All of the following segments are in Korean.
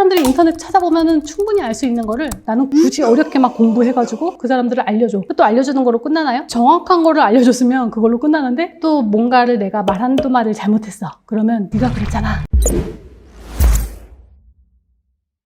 사람들이 인터넷 찾아보면은 충분히 알 수 있는 거를 나는 굳이 어렵게 막 공부해가지고 그 사람들을 알려줘. 또 알려주는 거로 끝나나요? 정확한 거를 알려줬으면 그걸로 끝나는데 또 뭔가를 내가 말 한두 마디를 잘못했어. 그러면 네가 그랬잖아.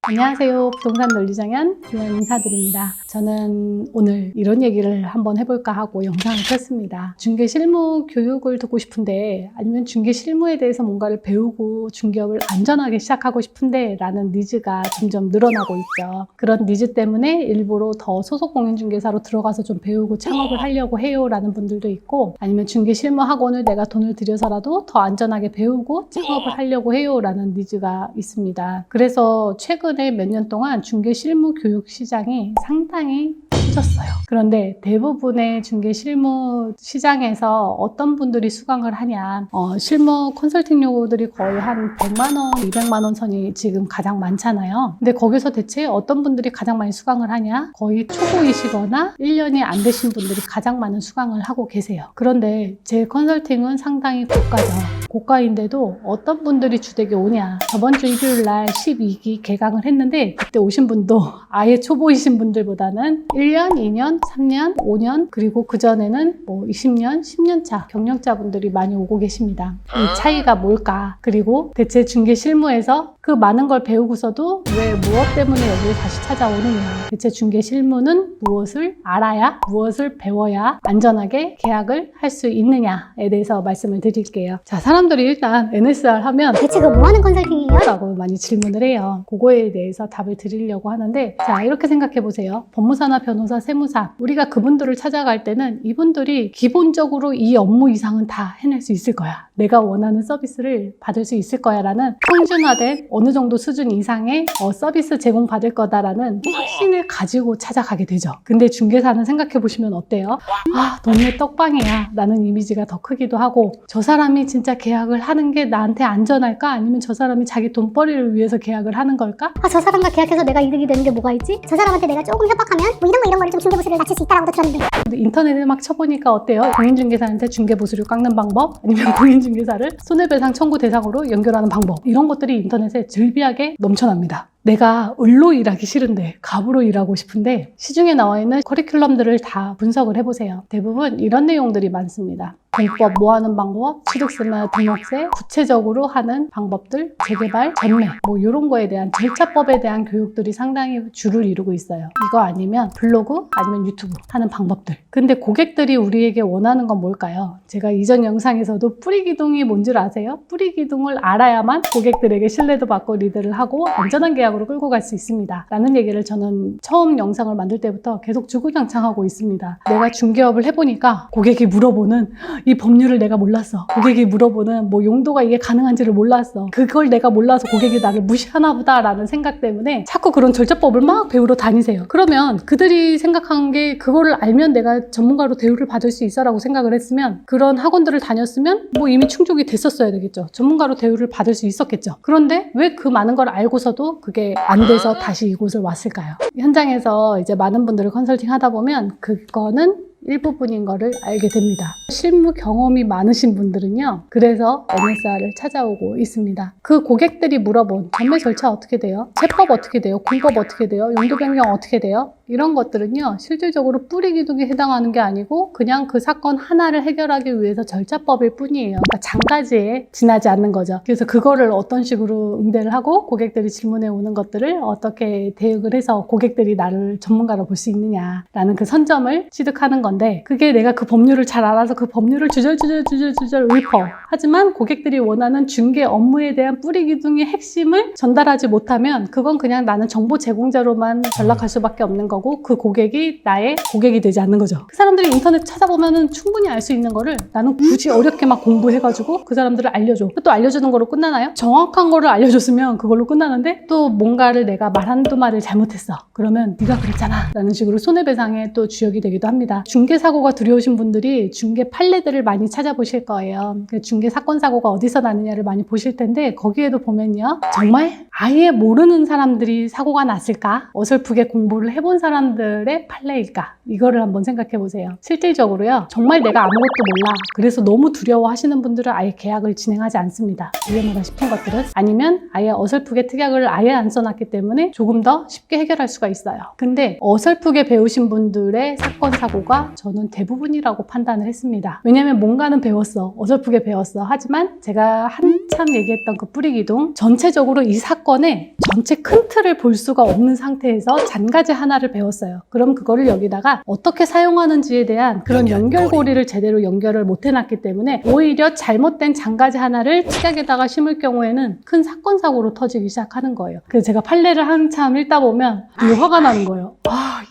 안녕하세요. 부동산 논리정연 김연 인사드립니다. 저는 오늘 이런 얘기를 한번 해볼까 하고 영상을 켰습니다. 중개 실무 교육을 듣고 싶은데 아니면 중개 실무에 대해서 뭔가를 배우고 중개업을 안전하게 시작하고 싶은데 라는 니즈가 점점 늘어나고 있죠. 그런 니즈 때문에 일부러 더 소속 공인중개사로 들어가서 좀 배우고 창업을 하려고 해요 라는 분들도 있고, 아니면 중개 실무 학원을 내가 돈을 들여서라도 더 안전하게 배우고 창업을 하려고 해요 라는 니즈가 있습니다. 그래서 최근 몇 년 동안 중개 실무 교육 시장이 상당히 커졌어요. 그런데 대부분의 중개 실무 시장에서 어떤 분들이 수강을 하냐, 실무 컨설팅 요구들이 거의 한 100만 원, 200만 원 선이 지금 가장 많잖아요. 근데 거기서 대체 어떤 분들이 가장 많이 수강을 하냐? 거의 초보이시거나 1년이 안 되신 분들이 가장 많은 수강을 하고 계세요. 그런데 제 컨설팅은 상당히 고가죠. 고가인데도 어떤 분들이 주택에 오냐, 저번 주 일요일 날 12기 개강을 했는데 그때 오신 분도 아예 초보이신 분들보다는 1년, 2년, 3년, 5년, 그리고 그전에는 뭐 20년, 10년 차 경력자분들이 많이 오고 계십니다. 이 차이가 뭘까? 그리고 대체 중개 실무에서 그 많은 걸 배우고서도 왜 무엇 때문에 여기를 다시 찾아오느냐, 대체 중개 실무는 무엇을 알아야, 무엇을 배워야 안전하게 계약을 할 수 있느냐에 대해서 말씀을 드릴게요. 자, 사람들이 일단 NSR 하면 대체 그거 뭐 하는 컨설팅이에요? 라고 많이 질문을 해요. 그거에 대해서 답을 드리려고 하는데, 자, 이렇게 생각해 보세요. 법무사나 변호사, 세무사, 우리가 그분들을 찾아갈 때는 이분들이 기본적으로 이 업무 이상은 다 해낼 수 있을 거야, 내가 원하는 서비스를 받을 수 있을 거야 라는 평준화된 어느 정도 수준 이상의 서비스 제공받을 거다라는 확신을 가지고 찾아가게 되죠. 근데 중개사는 생각해 보시면 어때요? 아, 동네 떡방이야 라는 이미지가 더 크기도 하고, 저 사람이 진짜 계약을 하는 게 나한테 안전할까? 아니면 저 사람이 자기 돈벌이를 위해서 계약을 하는 걸까? 아, 저 사람과 계약해서 내가 이득이 되는 게 뭐가 있지? 저 사람한테 내가 조금 협박하면 뭐 이런 거를 좀 중개보수를 낮출 수 있다라고도 들었는데. 근데 인터넷에 막 쳐보니까 어때요? 공인중개사한테 중개보수료 깎는 방법, 아니면 공인중개사를 손해배상 청구 대상으로 연결하는 방법, 이런 것들이 인터넷에 즐비하게 넘쳐납니다. 내가 을로 일하기 싫은데 갑으로 일하고 싶은데 시중에 나와 있는 커리큘럼들을 다 분석을 해보세요. 대부분 이런 내용들이 많습니다. 공법, 뭐하는 방법, 취득세나 등록세, 구체적으로 하는 방법들, 재개발, 전매, 뭐 이런 거에 대한 절차법에 대한 교육들이 상당히 주를 이루고 있어요. 이거 아니면 블로그, 아니면 유튜브 하는 방법들. 근데 고객들이 우리에게 원하는 건 뭘까요? 제가 이전 영상에서도 뿌리기둥이 뭔 줄 아세요? 뿌리기둥을 알아야만 고객들에게 신뢰도 받고 리드를 하고 안전한 계약으로 끌고 갈 수 있습니다 라는 얘기를 저는 처음 영상을 만들 때부터 계속 주구장창하고 있습니다. 내가 중개업을 해보니까 고객이 물어보는 이 법률을 내가 몰랐어, 고객이 물어보는 뭐 용도가 이게 가능한지를 몰랐어, 그걸 내가 몰라서 고객이 나를 무시하나 보다 라는 생각 때문에 자꾸 그런 절차법을 막 배우러 다니세요. 그러면 그들이 생각한 게 그거를 알면 내가 전문가로 대우를 받을 수 있어 라고 생각을 했으면 그런 학원들을 다녔으면 뭐 이미 충족이 됐었어야 되겠죠. 전문가로 대우를 받을 수 있었겠죠. 그런데 왜 그 많은 걸 알고서도 그게 안 돼서 다시 이곳을 왔을까요? 현장에서 이제 많은 분들을 컨설팅 하다 보면 그거는 일부분인 거를 알게 됩니다. 실무 경험이 많으신 분들은요, 그래서 NSR을 찾아오고 있습니다. 그 고객들이 물어본 전매 절차 어떻게 돼요? 채법 어떻게 돼요? 공법 어떻게 돼요? 용도 변경 어떻게 돼요? 이런 것들은요, 실질적으로 뿌리기둥에 해당하는 게 아니고 그냥 그 사건 하나를 해결하기 위해서 절차법일 뿐이에요. 그러니까 장가지에 지나지 않는 거죠. 그래서 그거를 어떤 식으로 응대를 하고 고객들이 질문해 오는 것들을 어떻게 대응을 해서 고객들이 나를 전문가로 볼 수 있느냐라는 그 선점을 취득하는 건데, 그게 내가 그 법률을 잘 알아서 그 법률을 주절주절 읊어. 하지만 고객들이 원하는 중개 업무에 대한 뿌리기둥의 핵심을 전달하지 못하면 그건 그냥 나는 정보 제공자로만 전락할 수밖에 없는 거고, 그 고객이 나의 고객이 되지 않는 거죠. 그 사람들이 인터넷 찾아보면은 충분히 알 수 있는 거를 나는 굳이 어렵게 막 공부해가지고 그 사람들을 알려줘. 또 알려주는 거로 끝나나요? 정확한 거를 알려줬으면 그걸로 끝나는데 또 뭔가를 내가 말 한두 마디를 잘못했어. 그러면 네가 그랬잖아 라는 식으로 손해배상에 또 주역이 되기도 합니다. 중개사고가 두려우신 분들이 중개 판례들을 많이 찾아보실 거예요. 중개 사건 사고가 어디서 나느냐를 많이 보실 텐데, 거기에도 보면요, 정말 아예 모르는 사람들이 사고가 났을까? 어설프게 공부를 해본 사람들의 판례일까? 이거를 한번 생각해 보세요. 실질적으로요. 정말 내가 아무것도 몰라. 그래서 너무 두려워하시는 분들은 아예 계약을 진행하지 않습니다. 위험하다 싶은 것들은. 아니면 아예 어설프게 특약을 아예 안 써놨기 때문에 조금 더 쉽게 해결할 수가 있어요. 근데 어설프게 배우신 분들의 사건, 사고가 저는 대부분이라고 판단을 했습니다. 왜냐면 뭔가는 배웠어. 어설프게 배웠어. 하지만 제가 한참 얘기했던 그 뿌리기둥 전체적으로 이 사건의 전체 큰 틀을 볼 수가 없는 상태에서 잔가지 하나를 배웠어요. 그럼 그거를 여기다가 어떻게 사용하는지에 대한 그런 연결고리를 제대로 연결을 못 해놨기 때문에 오히려 잘못된 잔가지 하나를 특약에다가 심을 경우에는 큰 사건, 사고로 터지기 시작하는 거예요. 그래서 제가 판례를 한참 읽다 보면 되게 화가 나는 거예요.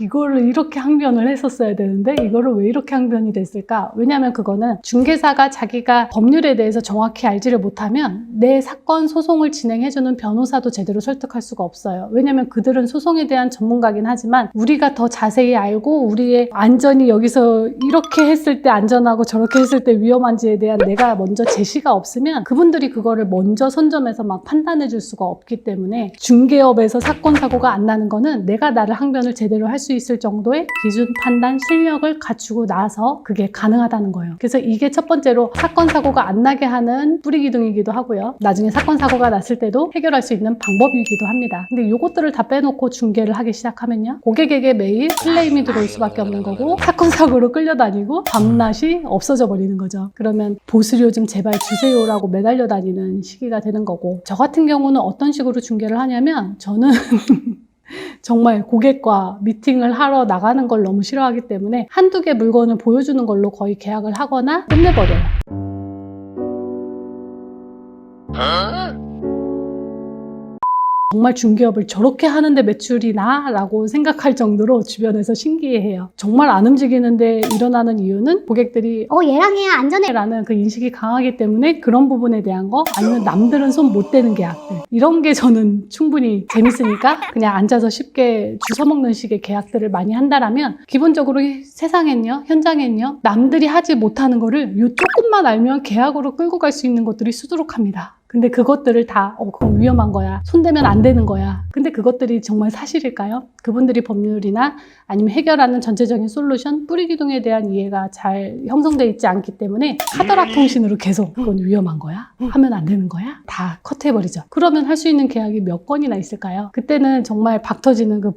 이거를 이렇게 항변을 했었어야 되는데 이거를 왜 이렇게 항변이 됐을까? 왜냐하면 그거는 중개사가 자기가 법률에 대해서 정확히 알지를 못하면 내 사건 소송을 진행해주는 변호사도 제대로 설득할 수가 없어요. 왜냐하면 그들은 소송에 대한 전문가긴 하지만 우리가 더 자세히 알고 우리의 안전이 여기서 이렇게 했을 때 안전하고 저렇게 했을 때 위험한지에 대한 내가 먼저 제시가 없으면 그분들이 그거를 먼저 선점해서 막 판단해 줄 수가 없기 때문에 중개업에서 사건 사고가 안 나는 거는 내가 나를 항변을 제대로 할 수 있을 정도의 기준 판단 실력을 갖추고 나서 그게 가능하다는 거예요. 그래서 이게 첫 번째로 사건 사고가 안 나게 하는 뿌리기둥이기도 하고요. 나중에 사건 사고가 났을 때도 해결할 수 있는 방법이기도 합니다. 근데 이것들을 다 빼놓고 중개를 하기 시작하면요. 고객에게 매일 클레임이 들어올 수밖에 없는 거고 사건 사고로 끌려다니고 밤낮이 없어져 버리는 거죠. 그러면 보수료 좀 제발 주세요라고 매달려 다니는 시기가 되는 거고 저 같은 경우는 어떤 식으로 중개를 하냐면 저는 정말 고객과 미팅을 하러 나가는 걸 너무 싫어하기 때문에 한두 개 물건을 보여주는 걸로 거의 계약을 하거나 끝내버려요. 정말 중개업을 저렇게 하는데 매출이 나? 라고 생각할 정도로 주변에서 신기해해요. 정말 안 움직이는데 일어나는 이유는 고객들이 얘랑 해야 안전해 라는 그 인식이 강하기 때문에 그런 부분에 대한 거 아니면 남들은 손 못 대는 계약들 이런 게 저는 충분히 재밌으니까 그냥 앉아서 쉽게 주워먹는 식의 계약들을 많이 한다라면 기본적으로 세상엔요 현장엔요 남들이 하지 못하는 거를 요 조금만 알면 계약으로 끌고 갈 수 있는 것들이 수두룩합니다. 근데 그것들을 다 그건 위험한 거야. 손대면 안 되는 거야. 근데 그것들이 정말 사실일까요? 그분들이 법률이나 아니면 해결하는 전체적인 솔루션, 뿌리기둥에 대한 이해가 잘 형성되어 있지 않기 때문에 카더락 통신으로 계속 그건 위험한 거야? 하면 안 되는 거야? 다 컷해버리죠. 그러면 할 수 있는 계약이 몇 건이나 있을까요? 그때는 정말 박 터지는 그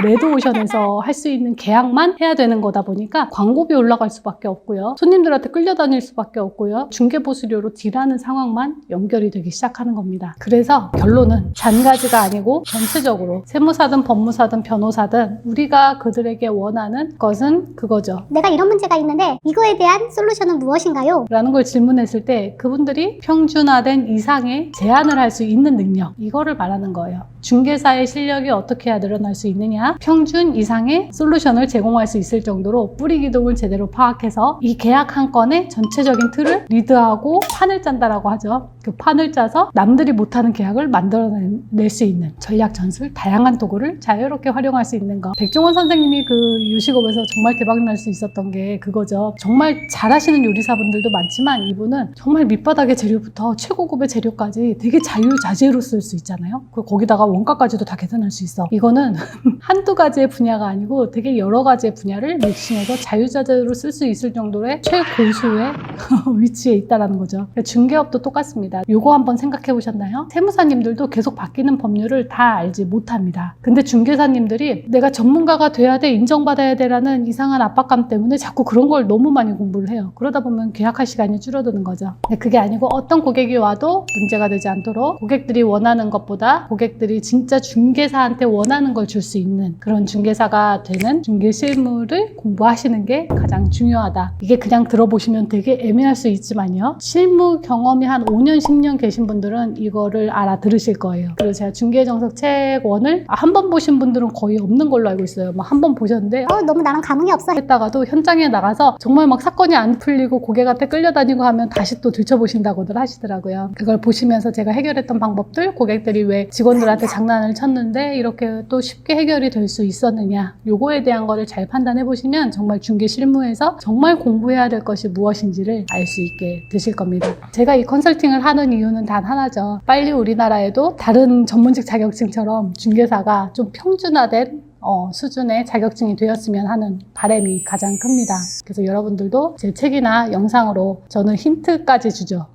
레드오션에서 할 수 있는 계약만 해야 되는 거다 보니까 광고비 올라갈 수밖에 없고요. 손님들한테 끌려다닐 수밖에 없고요. 중개보수료로 딜하는 상황만 연결이 되기 시작하는 겁니다. 그래서 결론은 잔가지가 아니고 전체적으로 세무사든 법무사든 변호사든 우리가 그들에게 원하는 것은 그거죠. 내가 이런 문제가 있는데 이거에 대한 솔루션은 무엇인가요? 라는 걸 질문했을 때 그분들이 평준화된 이상의 제안을 할 수 있는 능력 이거를 말하는 거예요. 중개사의 실력이 어떻게 해야 늘어날 수 있느냐 평준 이상의 솔루션을 제공할 수 있을 정도로 뿌리기둥을 제대로 파악해서 이 계약 한 건의 전체적인 틀을 리드하고 판을 짠다라고 하죠. 그 판을 짜서 남들이 못하는 계약을 만들어낼 수 있는 전략 전술 다양한 도구를 자유롭게 활용할 수 있는 거. 백종원 선생님이 그 요식업에서 정말 대박날 수 있었던 게 그거죠. 정말 잘하시는 요리사분들도 많지만 이분은 정말 밑바닥의 재료부터 최고급의 재료까지 되게 자유자재로 쓸 수 있잖아요. 그리고 거기다가 원가까지도 다 계산할 수 있어. 이거는 한두 가지의 분야가 아니고 되게 여러 가지의 분야를 믹싱해서 자유자재로 쓸 수 있을 정도의 최고수의 위치에 있다는 거죠. 중개업도 똑같습니다. 요거 한번 생각해 보셨나요? 세무사님들도 계속 바뀌는 법률을 다 알지 못합니다. 근데 중개사님들이 내가 전문가가 돼야 돼, 인정받아야 돼라는 이상한 압박감 때문에 자꾸 그런 걸 너무 많이 공부를 해요. 그러다 보면 계약할 시간이 줄어드는 거죠. 그게 아니고 어떤 고객이 와도 문제가 되지 않도록 고객들이 원하는 것보다 고객들이 진짜 중개사한테 원하는 걸 줄 수 있는 그런 중개사가 되는 중개 실무를 공부하시는 게 가장 중요하다. 이게 그냥 들어보시면 되게 애매할 수 있지만요. 실무 경험이 한 5년, 10년 계신 분들은 이거를 알아들으실 거예요. 그리고 제가 중개정석 책 1을 한 번 보신 분들은 거의 없는 걸로 알고 있어요. 막 한 번 보셨는데 너무 나랑 감흥이 없어 했다가도 현장에 나가서 정말 막 사건이 안 풀리고 고객한테 끌려다니고 하면 다시 또 들춰보신다고들 하시더라고요. 그걸 보시면서 제가 해결했던 방법들, 고객들이 왜 직원들한테 장난을 쳤는데 이렇게 또 쉽게 해결이 해결이 될 수 있었느냐, 요거에 대한 거를 잘 판단해 보시면 정말 중개 실무에서 정말 공부해야 될 것이 무엇인지를 알 수 있게 되실 겁니다. 제가 이 컨설팅을 하는 이유는 단 하나죠. 빨리 우리나라에도 다른 전문직 자격증처럼 중개사가 좀 평준화된 수준의 자격증이 되었으면 하는 바람이 가장 큽니다. 그래서 여러분들도 제 책이나 영상으로 저는 힌트까지 주죠.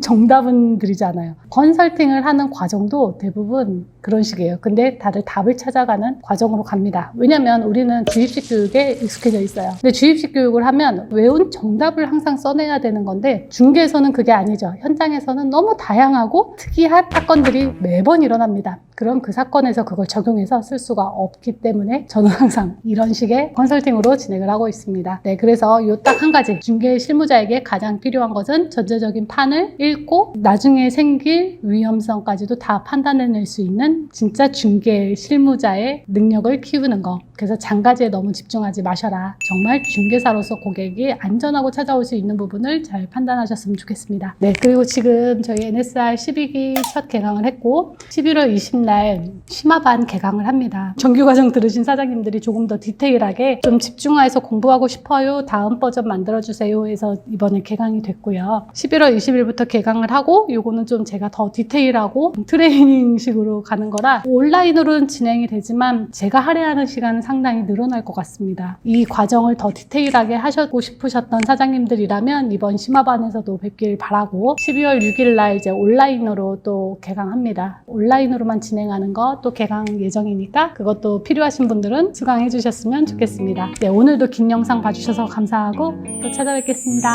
정답은 드리지 않아요. 컨설팅을 하는 과정도 대부분 그런 식이에요. 근데 다들 답을 찾아가는 과정으로 갑니다. 왜냐면 우리는 주입식 교육에 익숙해져 있어요. 근데 주입식 교육을 하면 외운 정답을 항상 써내야 되는 건데 중개에서는 그게 아니죠. 현장에서는 너무 다양하고 특이한 사건들이 매번 일어납니다. 그럼 그 사건에서 그걸 적용해서 쓸 수가 없기 때문에 저는 항상 이런 식의 컨설팅으로 진행을 하고 있습니다. 네, 그래서 이 딱 한 가지, 중개 실무자에게 가장 필요한 것은 전체적인 판을 읽고 나중에 생길 위험성까지도 다 판단해낼 수 있는 진짜 중개 실무자의 능력을 키우는 거. 그래서 장가지에 너무 집중하지 마셔라. 정말 중개사로서 고객이 안전하고 찾아올 수 있는 부분을 잘 판단하셨으면 좋겠습니다. 네, 그리고 지금 저희 NSR 12기 첫 개강을 했고 11월 20날 심화반 개강을 합니다. 정규과정 들으신 사장님들이 조금 더 디테일하게 좀 집중해서 공부하고 싶어요, 다음 버전 만들어주세요 해서 이번에 개강이 됐고요. 11월 20일부터 개강을 하고 요거는 좀 제가 더 디테일하고 트레이닝식으로 가는 거라 온라인으로는 진행이 되지만 제가 할애하는 시간은 상당히 늘어날 것 같습니다. 이 과정을 더 디테일하게 하시고 싶으셨던 사장님들이라면 이번 심화반에서도 뵙길 바라고 12월 6일 날 이제 온라인으로 또 개강합니다. 온라인으로만 진행하는 거 또 개강 예정이니까 그것도 필요하신 분들은 수강해 주셨으면 좋겠습니다. 네, 오늘도 긴 영상 봐주셔서 감사하고 또 찾아뵙겠습니다.